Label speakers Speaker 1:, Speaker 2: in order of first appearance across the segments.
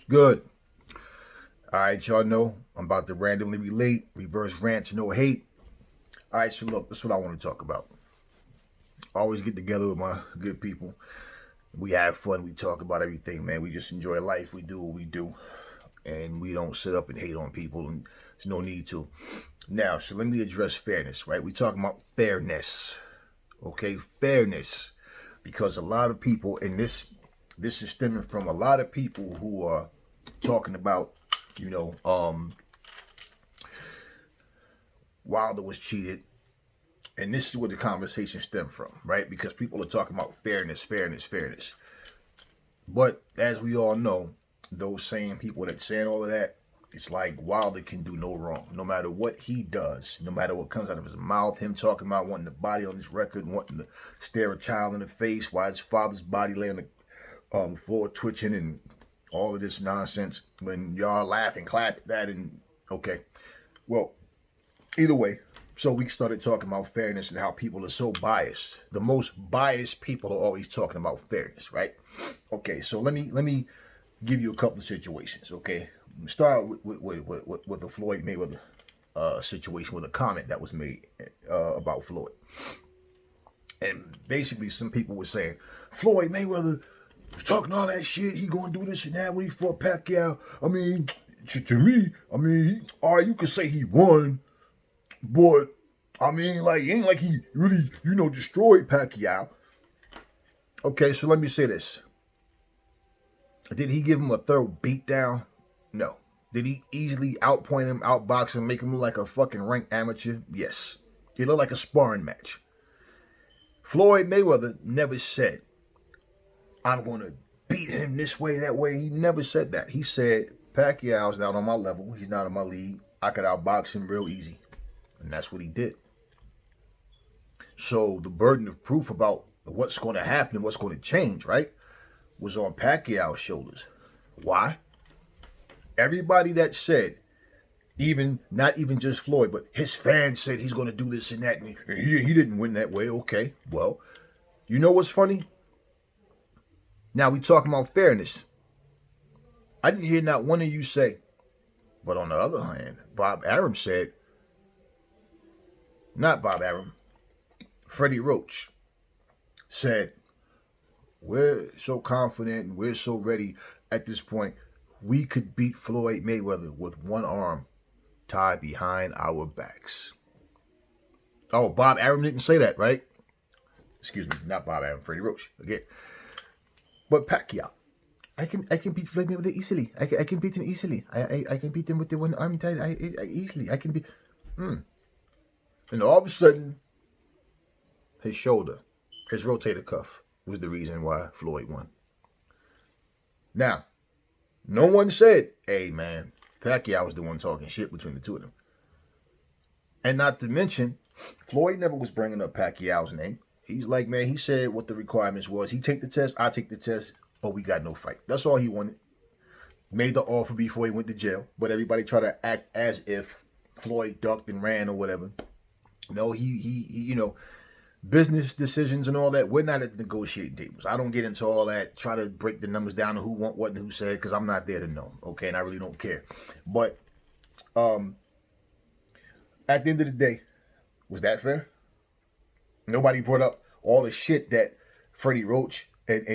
Speaker 1: Good. All right, y'all know I'm about to randomly relate, reverse rants, no hate. All right, so look, that's what I want to talk about. I always get together with my good people. We have fun. We talk about everything, man. We just enjoy life. We do what we do, and we don't sit up and hate on people. And there's no need to. Now, so let me address fairness, right? We talking about fairness, okay? Fairness, because a lot of people, and this is stemming from a lot of people who are talking about, you know, Wilder was cheated. And this is where the conversation stemmed from, right? Because people are talking about fairness, fairness, fairness. But as we all know, those same people that saying all of that, it's like Wilder can do no wrong. No matter what he does, no matter what comes out of his mouth, him talking about wanting the body on his record, wanting to stare a child in the face while his father's body lay on the floor twitching and all of this nonsense. When y'all laugh and clap at that and okay. Well, either way, so we started talking about fairness and how people are so biased. The most biased people are always talking about fairness, right? Okay, so let me give you a couple of situations. Okay, start with the Floyd Mayweather situation with a comment that was made about Floyd, and basically some people were saying Floyd Mayweather was talking all that shit. He gonna do this and that when he fought Pacquiao. I mean, to me, I mean, all right, you could say he won. But, I mean, like, it ain't like he really, destroyed Pacquiao. Okay, so let me say this. Did he give him a thorough beatdown? No. Did he easily outpoint him, outbox him, make him look like a fucking ranked amateur? Yes. It looked like a sparring match. Floyd Mayweather never said, I'm going to beat him this way, that way. He never said that. He said, Pacquiao's not on my level. He's not in my league. I could outbox him real easy. And that's what he did. So the burden of proof about what's going to happen and what's going to change, right, was on Pacquiao's shoulders. Why? Everybody that said, not even just Floyd, but his fans said he's going to do this and that, and he didn't win that way. Okay, well, you know what's funny? Now we talking about fairness. I didn't hear not one of you say, but on the other hand, Bob Arum said, not Bob Arum, Freddie Roach said, we're so confident and we're so ready at this point, we could beat Floyd Mayweather with one arm tied behind our backs. Oh, Bob Arum didn't say that, right? Excuse me, not Bob Arum, Freddie Roach, again. But Pacquiao, I can beat Floyd Mayweather easily. I can beat him easily. I can beat him with the one arm tied easily. I can beat... And all of a sudden, his shoulder, his rotator cuff, was the reason why Floyd won. Now, no one said, hey, man, Pacquiao was the one talking shit between the two of them. And not to mention, Floyd never was bringing up Pacquiao's name. He's like, man, he said what the requirements was. He take the test, I take the test, but we got no fight. That's all he wanted. Made the offer before he went to jail, but everybody tried to act as if Floyd ducked and ran or whatever. No, he, business decisions and all that. We're not at the negotiating tables. I don't get into all that. Try to break the numbers down to who want what and who said, because I'm not there to know. Okay, and I really don't care. But at the end of the day, was that fair? Nobody brought up all the shit that Freddie Roach and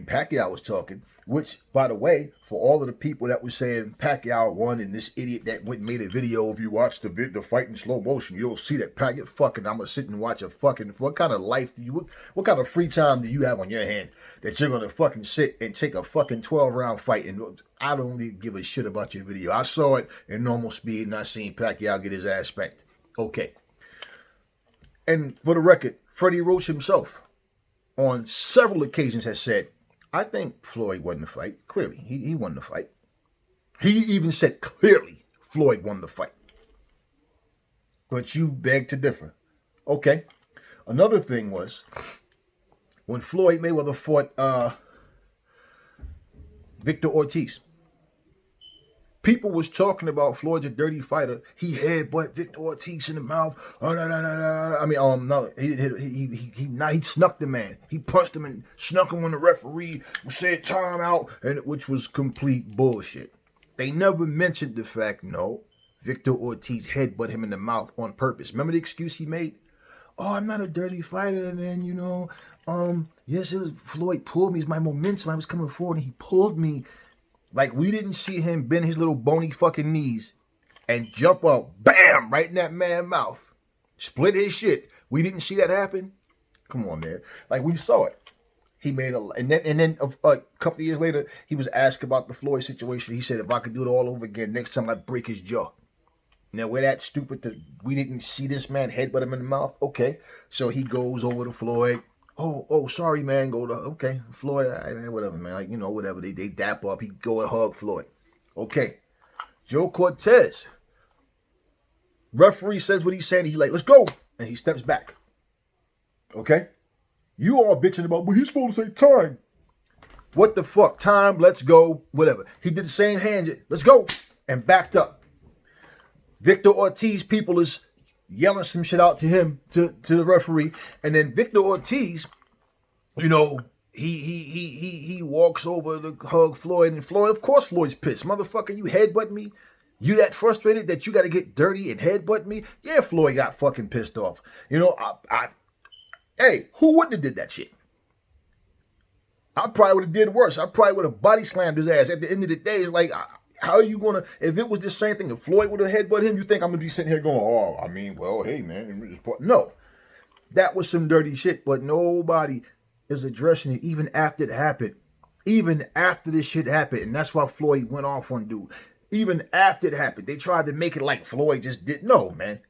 Speaker 1: Pacquiao was talking, which, by the way, for all of the people that was saying Pacquiao won and this idiot that went and made a video, if you watch the fight in slow motion, you'll see that Pacquiao fucking, I'm gonna sit and watch a fucking, what kind of life do you, what kind of free time do you have on your hand that you're gonna fucking sit and take a fucking 12-round fight? And I don't really give a shit about your video. I saw it in normal speed and I seen Pacquiao get his ass spanked. Okay. And for the record, Freddie Roach himself, on several occasions, has said, I think Floyd won the fight. Clearly, he won the fight. He even said clearly Floyd won the fight. But you beg to differ. Okay. Another thing was, when Floyd Mayweather fought Victor Ortiz, People was talking about Floyd's a dirty fighter. He headbutt Victor Ortiz in the mouth. Oh, no. I mean, no, he didn't hit. He snuck the man. He punched him and snuck him when the referee said time out, which was complete bullshit. They never mentioned the fact, no, Victor Ortiz headbutt him in the mouth on purpose. Remember the excuse he made? Oh, I'm not a dirty fighter, and then, yes, it was Floyd pulled me. It's my momentum. I was coming forward, and he pulled me. Like, we didn't see him bend his little bony fucking knees and jump up, bam, right in that man's mouth. Split his shit. We didn't see that happen? Come on, man. Like, we saw it. He made and then a couple of years later, he was asked about the Floyd situation. He said, if I could do it all over again, next time I'd break his jaw. Now, we're that stupid that we didn't see this man headbutt him in the mouth? Okay. So he goes over to Floyd. Oh, sorry, man. Okay, Floyd, whatever, man. Like, whatever. They dap up. He go and hug Floyd. Okay. Joe Cortez. Referee says what he's saying. He's like, let's go. And he steps back. Okay? You all bitching about, well, he's supposed to say time. What the fuck? Time, let's go, whatever. He did the same hand. Let's go. And backed up. Victor Ortiz people is yelling some shit out to him, to the referee, and then Victor Ortiz, he walks over to hug Floyd, and Floyd, of course Floyd's pissed. Motherfucker, you headbutt me? You that frustrated that you got to get dirty and headbutt me? Yeah, Floyd got fucking pissed off. Hey, who wouldn't have did that shit? I probably would have did worse. I probably would have body slammed his ass. At the end of the day, it's like, how are you going to, if it was the same thing, if Floyd would have headbutted him, you think I'm going to be sitting here going, hey, man. No. That was some dirty shit, but nobody is addressing it even after it happened. Even after this shit happened, and that's why Floyd went off on dude. Even after it happened, they tried to make it like Floyd just did. No, man.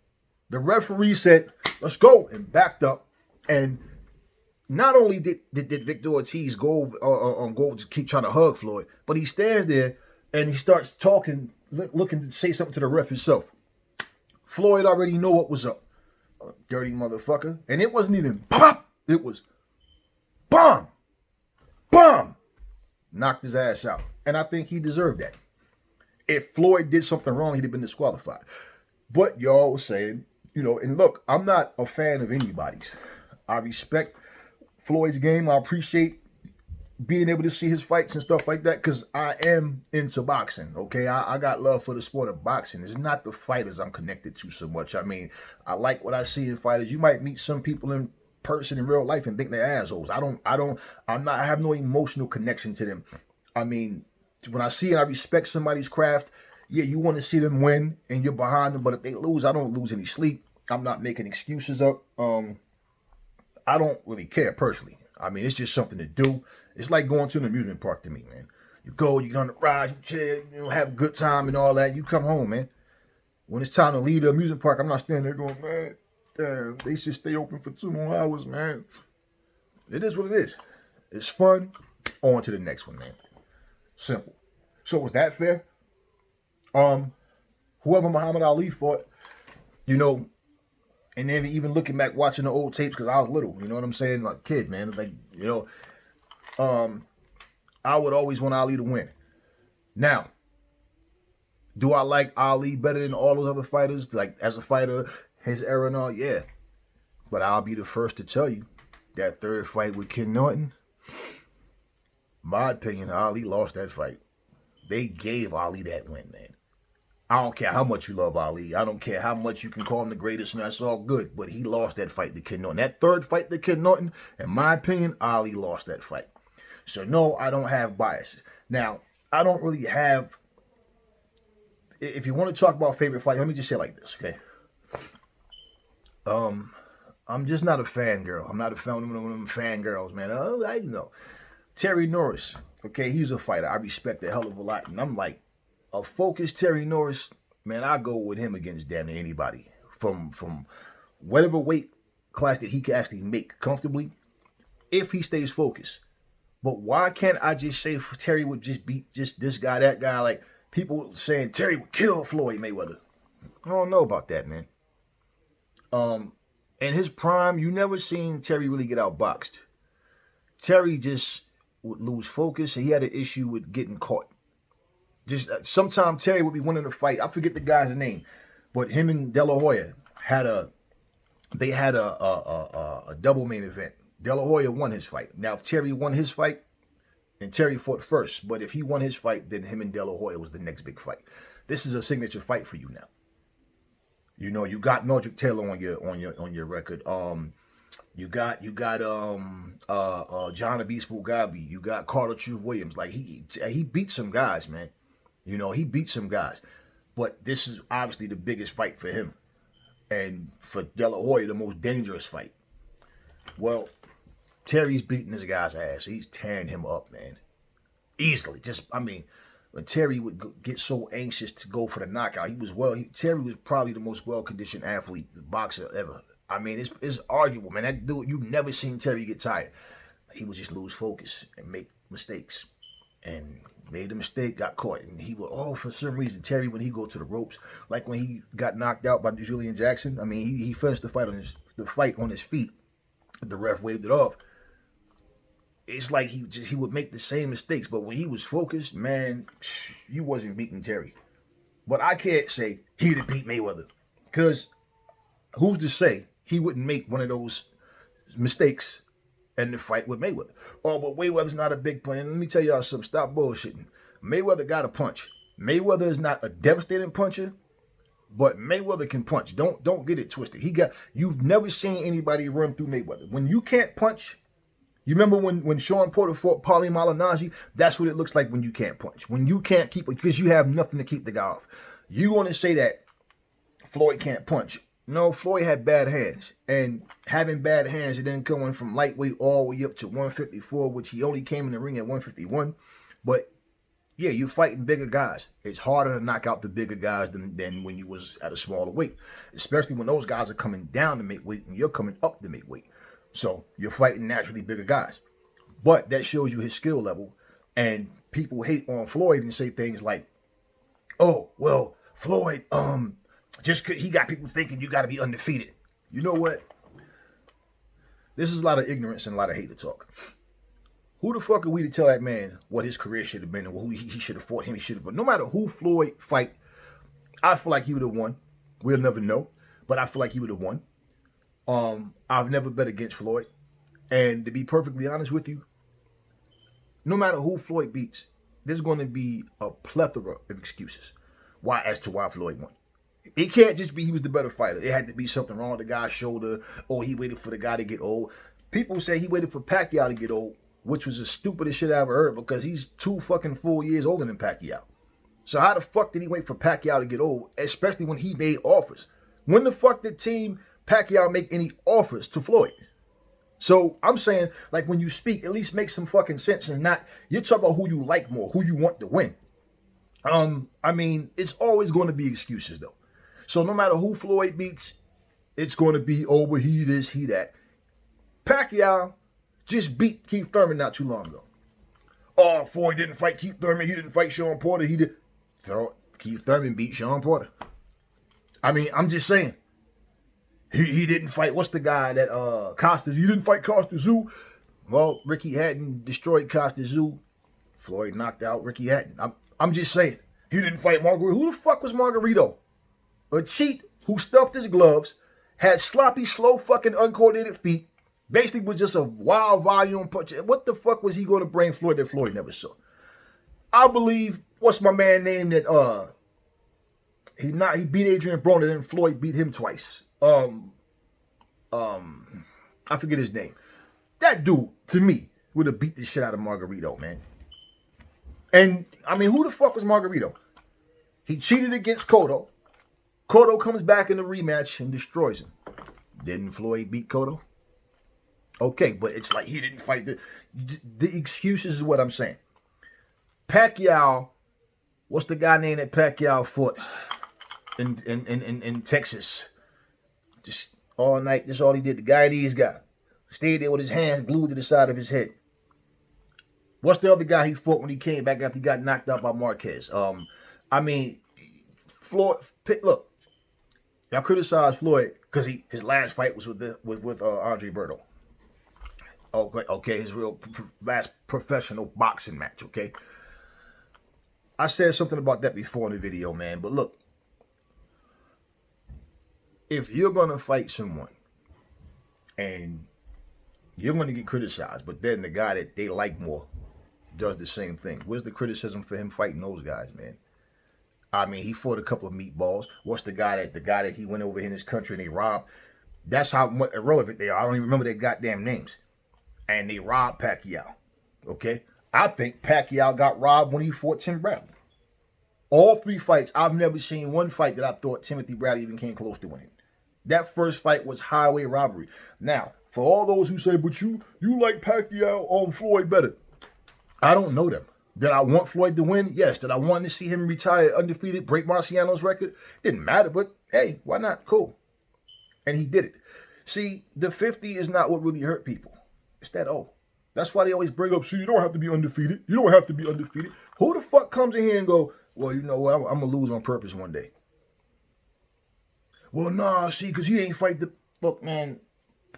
Speaker 1: The referee said, let's go, and backed up. And not only did Victor Ortiz go to keep trying to hug Floyd, but he stands there and he starts talking, looking to say something to the ref himself. Floyd already know what was up. Dirty motherfucker. And it wasn't even pop. It was bomb. Bomb. Knocked his ass out. And I think he deserved that. If Floyd did something wrong, he'd have been disqualified. But y'all was saying, and look, I'm not a fan of anybody's. I respect Floyd's game. I appreciate being able to see his fights and stuff like that because I am into boxing, okay? I got love for the sport of boxing. It's not the fighters I'm connected to so much. I mean, I like what I see in fighters. You might meet some people in person in real life and think they're assholes. I have no emotional connection to them. I mean, when I see and I respect somebody's craft, yeah, you want to see them win and you're behind them, but if they lose, I don't lose any sleep. I'm not making excuses up. I don't really care personally. I mean, it's just something to do. It's like going to an amusement park to me, man. You go, you get on the ride, you chill, have a good time and all that. You come home, man. When it's time to leave the amusement park, I'm not standing there going, man, damn, they should stay open for 2 more hours, man. It is what it is. It's fun. On to the next one, man. Simple. So was that fair? Whoever Muhammad Ali fought, and then even looking back, watching the old tapes, because I was little, you know what I'm saying? Like, kid, man. Like, I would always want Ali to win. Now, do I like Ali better than all those other fighters? Like, as a fighter, his era and all? Yeah. But I'll be the first to tell you, that third fight with Ken Norton, my opinion, Ali lost that fight. They gave Ali that win, man. I don't care how much you love Ali. I don't care how much you can call him the greatest, and that's all good. But he lost that fight to Ken Norton. That third fight to Ken Norton, in my opinion, Ali lost that fight. So, no, I don't have biases. Now, I don't really have... If you want to talk about favorite fight, let me just say it like this, okay? I'm just not a fangirl. I'm not a fan of one of them fangirls, man. I know. Terry Norris, okay, he's a fighter. I respect the hell of a lot. And I'm like, a focused Terry Norris, man, I go with him against damn near anybody. From whatever weight class that he can actually make comfortably, if he stays focused. But why can't I just say Terry would just beat just this guy, that guy? Like, people saying Terry would kill Floyd Mayweather. I don't know about that, man. In his prime, you never seen Terry really get outboxed. Terry just would lose focus, and he had an issue with getting caught. Just sometimes Terry would be winning the fight. I forget the guy's name, but him and De La Hoya had a double main event. De La Hoya won his fight. Now, if Terry won his fight, then Terry fought first. But if he won his fight, then him and De La Hoya was the next big fight. This is a signature fight for you now. You know, you got Mildred Taylor on your record. You got John the Beast Mugabi. You got Carter Truth Williams. Like he beat some guys, man. You know, he beat some guys. But this is obviously the biggest fight for him. And for De La Hoya, the most dangerous fight. Well, Terry's beating this guy's ass. He's tearing him up, man. Easily. When Terry would get so anxious to go for the knockout, Terry was probably the most well-conditioned athlete, boxer ever. I mean, it's arguable, man. That dude, you've never seen Terry get tired. He would just lose focus and make mistakes. And made a mistake, got caught. And he would, for some reason, Terry, when he go to the ropes, like when he got knocked out by Julian Jackson, I mean, he finished the fight on his feet. The ref waved it off. It's like he would make the same mistakes. But when he was focused, man, you wasn't beating Terry. But I can't say he'd have beat Mayweather. Because who's to say he wouldn't make one of those mistakes in the fight with Mayweather? Oh, but Mayweather's not a big player. Let me tell y'all something. Stop bullshitting. Mayweather got a punch. Mayweather is not a devastating puncher, but Mayweather can punch. Don't get it twisted. You've never seen anybody run through Mayweather. When you can't punch, you remember when Sean Porter fought Paulie Malignaggi? That's what it looks like when you can't punch. When you can't keep it, because you have nothing to keep the guy off. You want to say that Floyd can't punch. No, Floyd had bad hands. And having bad hands, and then going from lightweight all the way up to 154, which he only came in the ring at 151. But, yeah, you're fighting bigger guys. It's harder to knock out the bigger guys than when you was at a smaller weight. Especially when those guys are coming down to make weight and you're coming up to make weight. So you're fighting naturally bigger guys. But that shows you his skill level. And people hate on Floyd and say things like, oh, well, Floyd, he got people thinking you got to be undefeated. You know what? This is a lot of ignorance and a lot of hate to talk. Who the fuck are we to tell that man what his career should have been and who he should have fought him? He should have. No matter who Floyd fight, I feel like he would have won. We'll never know, but I feel like he would have won. I've never bet against Floyd, and to be perfectly honest with you, no matter who Floyd beats, there's going to be a plethora of excuses as to why Floyd won. It can't just be he was the better fighter. It had to be something wrong with the guy's shoulder, or he waited for the guy to get old. People say he waited for Pacquiao to get old, which was the stupidest shit I ever heard because he's 2 fucking full years older than Pacquiao. So how the fuck did he wait for Pacquiao to get old, especially when he made offers? When the fuck did Team Pacquiao make any offers to Floyd? So I'm saying, like, when you speak, at least make some fucking sense and not, you're talking about who you like more, who you want to win. I mean, it's always going to be excuses, though. So no matter who Floyd beats, it's going to be, oh, but he this, he that. Pacquiao just beat Keith Thurman not too long ago. Oh, Floyd didn't fight Keith Thurman. He didn't fight Sean Porter. Keith Thurman beat Sean Porter. I mean, I'm just saying. He didn't fight, what's the guy that, Costa, he didn't fight Costa Zoo. Well, Ricky Hatton destroyed Costa Zoo. Floyd knocked out Ricky Hatton. I'm just saying. He didn't fight Margarito. Who the fuck was Margarito? A cheat who stuffed his gloves, had sloppy, slow, fucking uncoordinated feet, basically was just a wild volume punch. What the fuck was he going to bring Floyd that Floyd never saw? I believe, what's my man named that, he beat Adrian Broner, and then Floyd beat him twice. I forget his name. That dude, to me, would have beat the shit out of Margarito, man. And, I mean, who the fuck was Margarito? He cheated against Cotto. Cotto comes back in the rematch and destroys him. Didn't Floyd beat Cotto? Okay, but it's like he didn't fight. The excuses is what I'm saying. Pacquiao, what's the guy named that Pacquiao fought in Texas? Just all night, that's all he did. The Guyanese guy. Stayed there with his hands glued to the side of his head. What's the other guy he fought when he came back after he got knocked out by Marquez? I mean, Floyd, look, y'all criticize Floyd because his last fight was with Andre Berto. Okay, his real last professional boxing match, okay? I said something about that before in the video, man. But look, if you're going to fight someone and you're going to get criticized, but then the guy that they like more does the same thing, where's the criticism for him fighting those guys, man? I mean, he fought a couple of meatballs. What's the guy that he went over in his country and they robbed? That's how irrelevant they are. I don't even remember their goddamn names. And they robbed Pacquiao. Okay? I think Pacquiao got robbed when he fought Tim Bradley. All 3 fights, I've never seen one fight that I thought Timothy Bradley even came close to winning. That first fight was highway robbery. Now, for all those who say, but you like Pacquiao on Floyd better. I don't know them. Did I want Floyd to win? Yes. Did I want to see him retire undefeated, break Marciano's record? Didn't matter, but hey, why not? Cool. And he did it. See, the 50 is not what really hurt people. It's that O. That's why they always bring up, see, you don't have to be undefeated. You don't have to be undefeated. Who the fuck comes in here and go, well, you know what, I'm going to lose on purpose one day. Well, nah, see, because he ain't fight the... Look, man,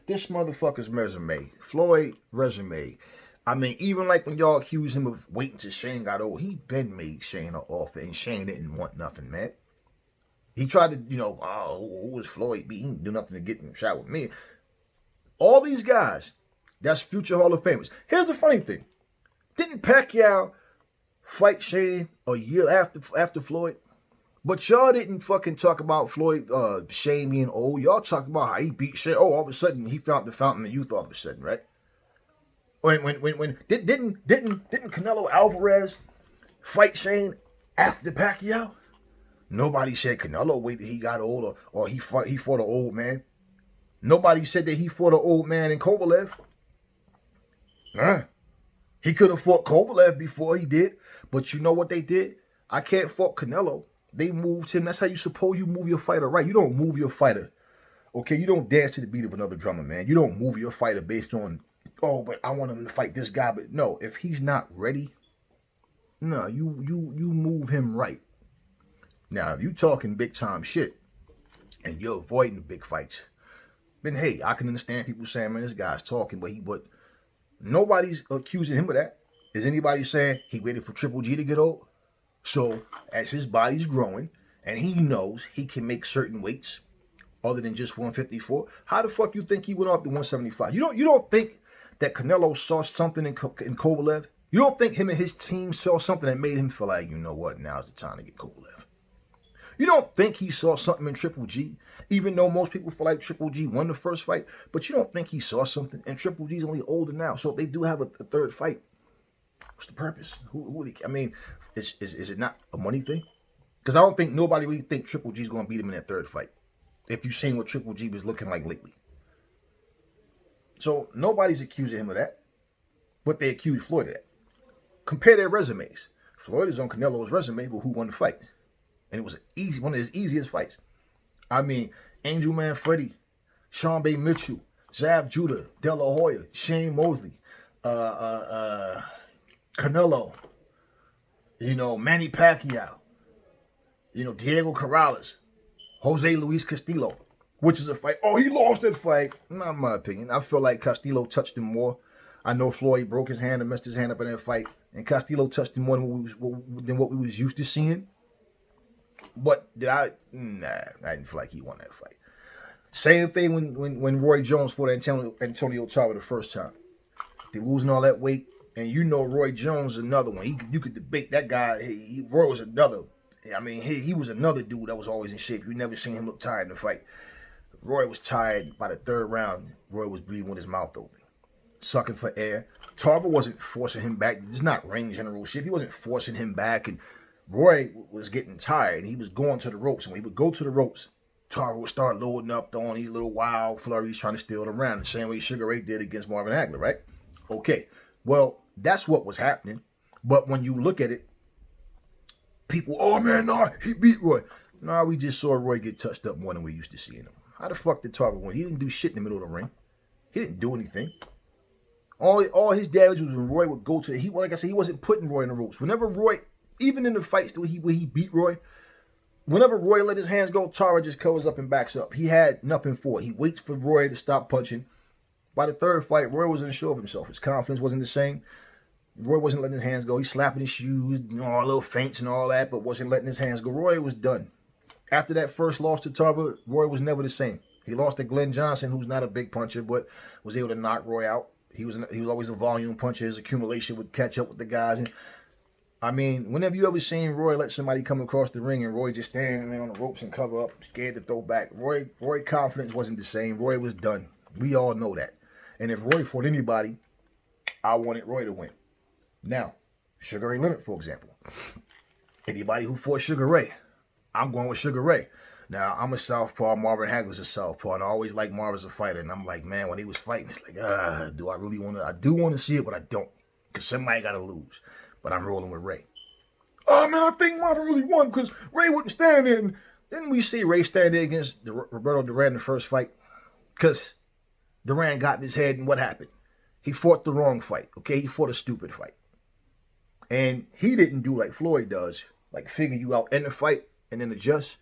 Speaker 1: this motherfucker's resume, Floyd resume, I mean, even like when y'all accuse him of waiting till Shane got old, he been made Shane an offer, and Shane didn't want nothing, man. He tried to, you know, who was Floyd beat? He didn't do nothing to get in the shot with me. All these guys, that's future Hall of Famers. Here's the funny thing. Didn't Pacquiao fight Shane a year after Floyd? But y'all didn't fucking talk about Floyd, Shane being old. Y'all talked about how he beat Shane. Oh, all of a sudden, he found the fountain of youth all of a sudden, right? Didn't Canelo Alvarez fight Shane after Pacquiao? Nobody said Canelo waited till he got old or he fought an old man. Nobody said that he fought an old man in Kovalev. He could have fought Kovalev before he did. But you know what they did? I can't fault Canelo. They moved him. That's how you suppose you move your fighter, right? You don't move your fighter. Okay, you don't dance to the beat of another drummer, man. You don't move your fighter based on, oh, but I want him to fight this guy. But no, if he's not ready, no, you move him right. Now, if you talking big time shit and you're avoiding the big fights, then hey, I can understand people saying, man, this guy's talking, but nobody's accusing him of that. Is anybody saying he waited for Triple G to get old? So as his body's growing and he knows he can make certain weights other than just 154, how the fuck you think he went up to 175? You don't think that Canelo saw something in Kovalev? You don't think him and his team saw something that made him feel like, you know what, now's the time to get Kovalev? You don't think he saw something in Triple G, even though most people feel like Triple G won the first fight, but you don't think he saw something, and Triple G's only older now, so if they do have a third fight, what's the purpose? I mean, is it not a money thing? Because I don't think nobody really think Triple G's going to beat him in that third fight, if you've seen what Triple G was looking like lately. So nobody's accusing him of that, but they accuse Floyd of that. Compare their resumes. Floyd is on Canelo's resume, but who won the fight? And it was one of his easiest fights. I mean, Angel Man Freddy, Sean Bay Mitchell, Zab Judah, De La Hoya, Shane Mosley, Canelo, Manny Pacquiao, Diego Corrales, Jose Luis Castillo, which is a fight. Oh, he lost that fight. Not my opinion. I feel like Castillo touched him more. I know Floyd broke his hand and messed his hand up in that fight, and Castillo touched him more than what we was used to seeing. But I didn't feel like he won that fight. Same thing when Roy Jones fought Antonio Tarver the first time. They losing all that weight, and Roy Jones is another one. You could debate that guy. Roy was another. I mean, he was another dude that was always in shape. You never seen him look tired in the fight. Roy was tired by the third round. Roy was breathing with his mouth open, sucking for air. Tarver wasn't forcing him back. It's not ring general shit. He wasn't forcing him back, and Roy was getting tired, and he was going to the ropes. And when he would go to the ropes, Tarver would start loading up, throwing these little wild flurries, trying to steal the round, the same way Sugar Ray did against Marvin Hagler, right? Okay, well, that's what was happening. But when you look at it, people, oh man, nah, he beat Roy. Nah, we just saw Roy get touched up more than we used to seeing him. How the fuck did Tarver win? He didn't do shit in the middle of the ring. He didn't do anything. All his damage was when Roy would go to like I said, he wasn't putting Roy in the ropes. Whenever Roy, even in the fights where he beat Roy, whenever Roy let his hands go, Tarver just covers up and backs up. He had nothing for it. He waits for Roy to stop punching. By the third fight, Roy was unsure of himself. His confidence wasn't the same. Roy wasn't letting his hands go. He's slapping his shoes, all little feints and all that, but wasn't letting his hands go. Roy was done. After that first loss to Tarver, Roy was never the same. He lost to Glenn Johnson, who's not a big puncher, but was able to knock Roy out. He was always a volume puncher. His accumulation would catch up with the guys. And I mean, whenever you ever seen Roy let somebody come across the ring and Roy just standing there on the ropes and cover up, scared to throw back, Roy confidence wasn't the same. Roy was done. We all know that. And if Roy fought anybody, I wanted Roy to win. Now, Sugar Ray Leonard, for example. Anybody who fought Sugar Ray, I'm going with Sugar Ray. Now, I'm a southpaw. Marvin Hagler's a southpaw. And I always liked Marvin as a fighter. And I'm like, man, when he was fighting, it's like, do I really want to? I do want to see it, but I don't. Because somebody got to lose. But I'm rolling with Ray. Oh, man, I think Marvin really won because Ray wouldn't stand there. And didn't we see Ray stand there against Roberto Duran in the first fight? Because Duran got in his head, and what happened? He fought the wrong fight, okay? He fought a stupid fight. And he didn't do like Floyd does, like figure you out in the fight and then adjust.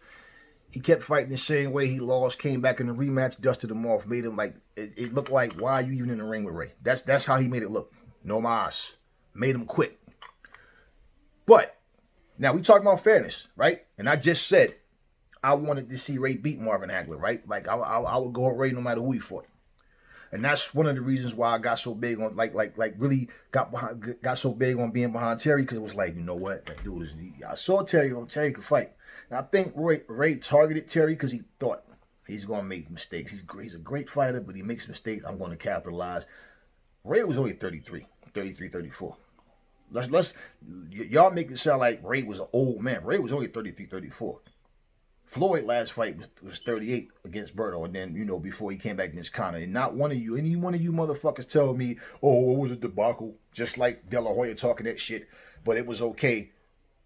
Speaker 1: He kept fighting the same way. He lost, came back in the rematch, dusted him off, made him like, it looked like, why are you even in the ring with Ray? That's how he made it look. No mas. Made him quit. But, now we talking about fairness, right? And I just said, I wanted to see Ray beat Marvin Hagler, right? Like, I would go with Ray no matter who he fought. And that's one of the reasons why I got so big on, really got so big on being behind Terry, because it was like, you know what? That dude is, I saw Terry could fight. And I think Ray targeted Terry because he thought he's going to make mistakes. He's a great fighter, but he makes mistakes. I'm going to capitalize. Ray was only 33, 34. Y'all make it sound like Ray was an old man. Ray was only 33, 34. Floyd last fight was 38 against Berto, and then, before he came back against Conor. And not any one of you motherfuckers tell me, oh, it was a debacle, just like De La Hoya talking that shit. But it was okay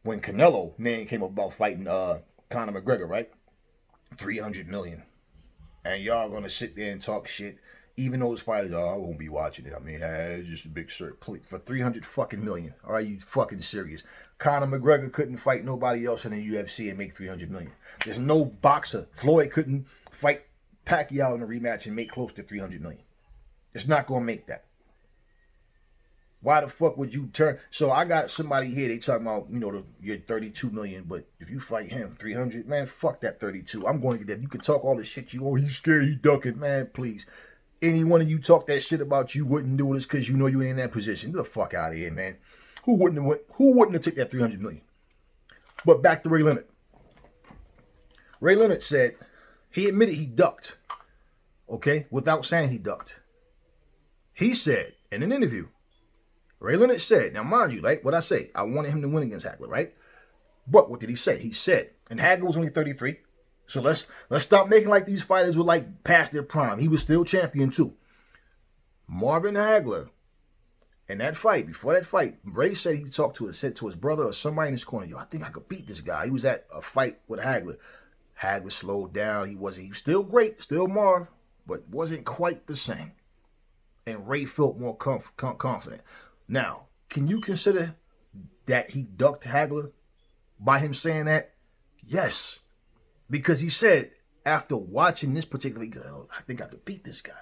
Speaker 1: when Canelo name came about fighting Conor McGregor, right? 300 million. And y'all gonna sit there and talk shit. Even those fighters, I won't be watching it. I mean, it's just a big cert for 300 fucking million. Are you fucking serious? Conor McGregor couldn't fight nobody else in the UFC and make 300 million. There's no boxer. Floyd couldn't fight Pacquiao in a rematch and make close to 300 million. It's not gonna make that. Why the fuck would you turn? So I got somebody here, they talking about, you're 32 million, but if you fight him 300, man, fuck that 32. I'm going to get that. You can talk all the shit he's scared, he ducking, man, please. Any one of you talk that shit about you wouldn't do this because you know you ain't in that position. Get the fuck out of here, man. Who wouldn't have took that 300 million? But back to Ray Leonard. Ray Leonard said he admitted he ducked, okay, without saying he ducked. He said in an interview, Ray Leonard said, now mind you, like what I say, I wanted him to win against Hagler, right? But what did he say? He said, and Hagler was only 33. So let's stop making like these fighters were like past their prime. He was still champion too. Marvin Hagler, in that fight, before that fight, Ray said he said to his brother or somebody in his corner, yo, I think I could beat this guy. He was at a fight with Hagler. Hagler slowed down. He was still great, still Marv, but wasn't quite the same. And Ray felt more confident. Now, can you consider that he ducked Hagler by him saying that? Yes. Because he said, after watching this particular, I think I could beat this guy.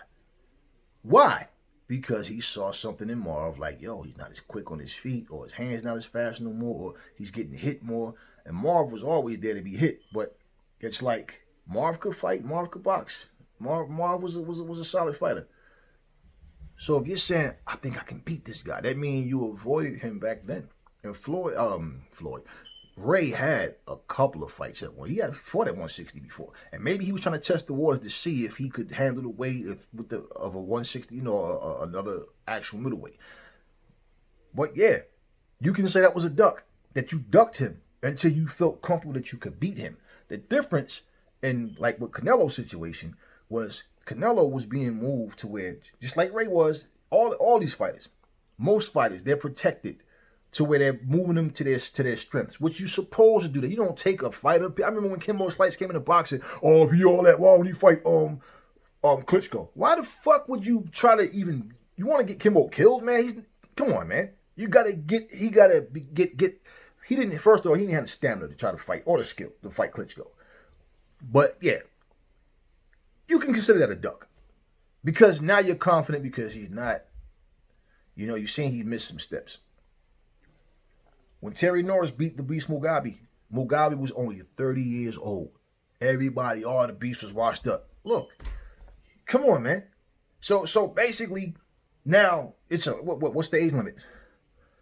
Speaker 1: Why? Because he saw something in Marv like, yo, he's not as quick on his feet, or his hands not as fast no more, or he's getting hit more. And Marv was always there to be hit. But it's like, Marv could fight, Marv could box. Marv was a solid fighter. So if you're saying, I think I can beat this guy, that means you avoided him back then. And Ray had a couple of fights at one. He had fought at 160 before, and maybe he was trying to test the waters to see if he could handle the weight of a 160, another actual middleweight. But yeah, you can say that was a duck, that you ducked him until you felt comfortable that you could beat him. The difference in like with Canelo's situation was Canelo was being moved to where, just like Ray was, all these fighters, most fighters, they're protected to where they're moving them to their strengths, which you're supposed to do that. You don't take a fighter. I remember when Kimbo Slice came into boxing, oh, if he all that, why would he fight Klitschko? Why the fuck would you try to even, you want to get Kimbo killed, man? Come on, man. He didn't, first of all, he didn't have the stamina to try to fight, or the skill to fight Klitschko. But yeah, you can consider that a duck. Because now you're confident because he's not, you're seeing he missed some steps. When Terry Norris beat the Beast Mugabi, Mugabi was only 30 years old. Everybody, oh, the Beast was washed up. Look, come on, man. So basically, now it's a what's the age limit?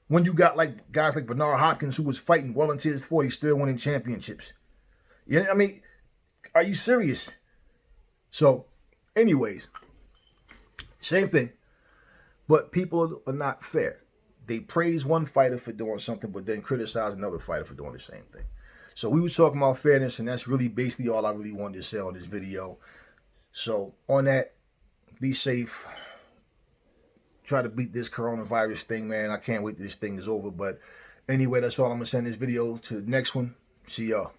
Speaker 1: When you got like guys like Bernard Hopkins who was fighting well into his 40s, still winning championships. You know, I mean, are you serious? So, anyways, same thing. But people are not fair. They praise one fighter for doing something, but then criticize another fighter for doing the same thing. So we were talking about fairness, and that's really basically all I really wanted to say on this video. So on that, be safe. Try to beat this coronavirus thing, man. I can't wait till this thing is over. But anyway, that's all I'm going to send this video to the next one. See y'all.